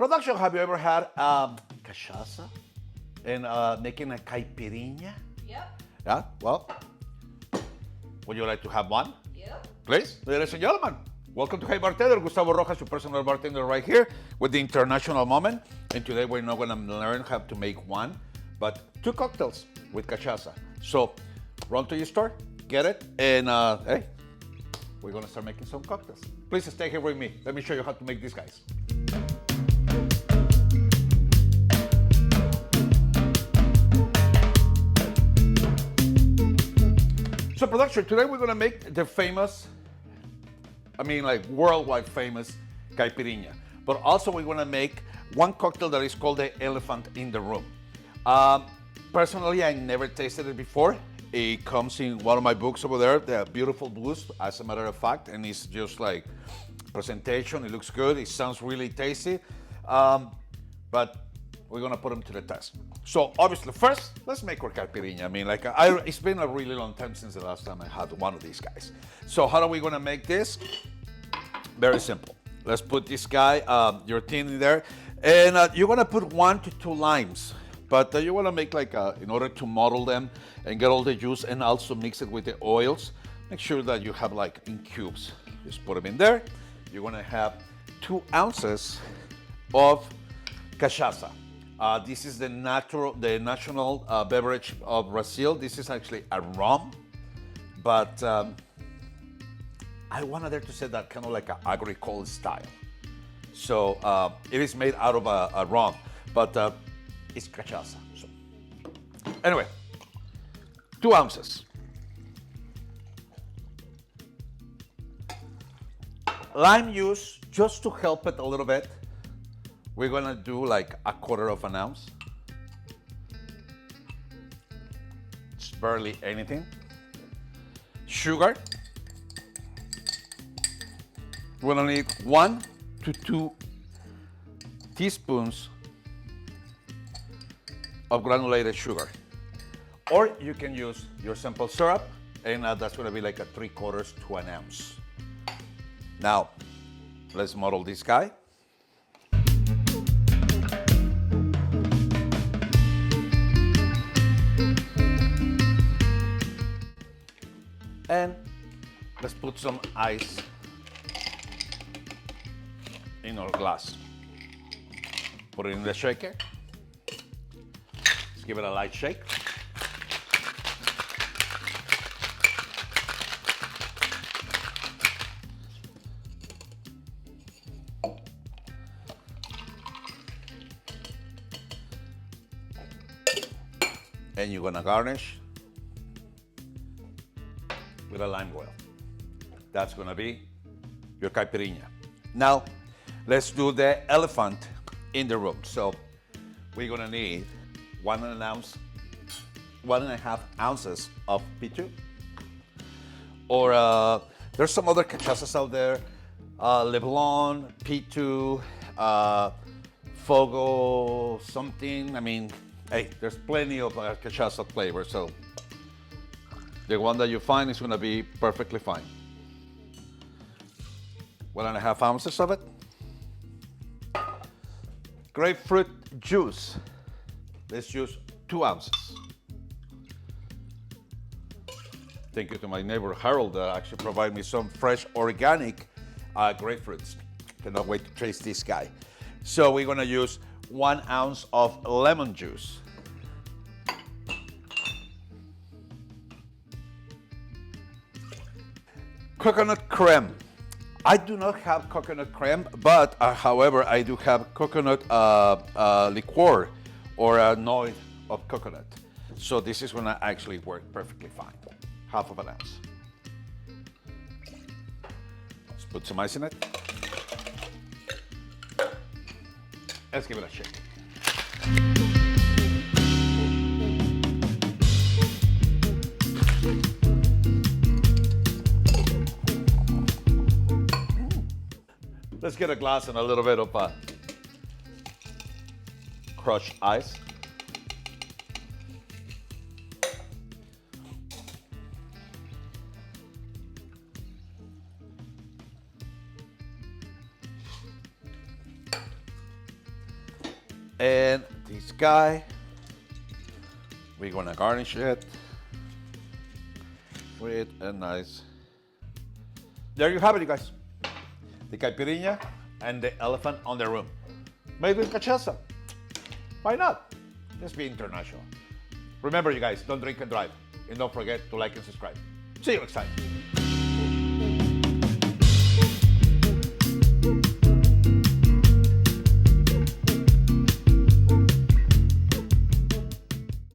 Production, have you ever had cachaça and making a caipirinha? Yep. Yeah, well, would you like to have one? Yep. Please, ladies and gentlemen, welcome to Hey Bartender. Gustavo Rojas, your personal bartender right here with the international moment. And today we're not gonna learn how to make one, but two cocktails with cachaça. So run to your store, get it, and hey, we're gonna start making some cocktails. Please stay here with me. Let me show you how to make these guys. So production, today we're gonna make the famous, like worldwide famous Caipirinha. But also we're gonna make one cocktail that is called the elephant in the room. Personally, I never tasted it before. It comes in one of my books over there, The Beautiful Blues, as a matter of fact, and it's just like presentation, it looks good, it sounds really tasty, but we're gonna put them to the test. So obviously first, let's make our caipirinha. It's been a really long time since the last time I had one of these guys. So how are we gonna make this? Very simple. Let's put this guy, your tin in there, and you're gonna put 1 to 2 limes, but you wanna make in order to muddle them and get all the juice and also mix it with the oils, make sure that you have in cubes. Just put them in there. You're gonna have 2 ounces of cachaça. This is the national beverage of Brazil. This is actually a rum, but I wanted there to say that kind of like an agricole style. So it is made out of a rum, but it's cachaça. So anyway, 2 ounces. Lime juice, just to help it a little bit. We're gonna do like 1/4 ounce. It's barely anything. Sugar. We're gonna need 1 to 2 teaspoons of granulated sugar. Or you can use your simple syrup, and that's gonna be like 3/4 to 1 ounce. Now, let's muddle this guy. And let's put some ice in our glass. Put it in the shaker. Let's give it a light shake. And you're gonna garnish with a lime oil. That's gonna be your caipirinha. Now, let's do the elephant in the room. So we're gonna need 1.5 ounces of P2. Or there's some other cachaças out there, Leblon, P2, Fogo, something. Hey, there's plenty of cachaça flavor, so the one that you find is gonna be perfectly fine. 1.5 ounces of it. Grapefruit juice. Let's use 2 ounces. Thank you to my neighbor Harold that actually provided me some fresh organic grapefruits. Cannot wait to taste this guy. So we're gonna use 1 ounce of lemon juice. Coconut creme. I do not have coconut creme, but however, I do have coconut liqueur or a noid of coconut. So this is gonna actually work perfectly fine. 1/2 ounce. Let's put some ice in it. Let's give it a shake. Let's get a glass and a little bit of crushed ice. And this guy, we're gonna garnish it with a nice. There you have it, you guys. The caipirinha and the elephant on the room. Made with cachaça. Why not? Let's be international. Remember, you guys, don't drink and drive. And don't forget to like and subscribe. See you next time.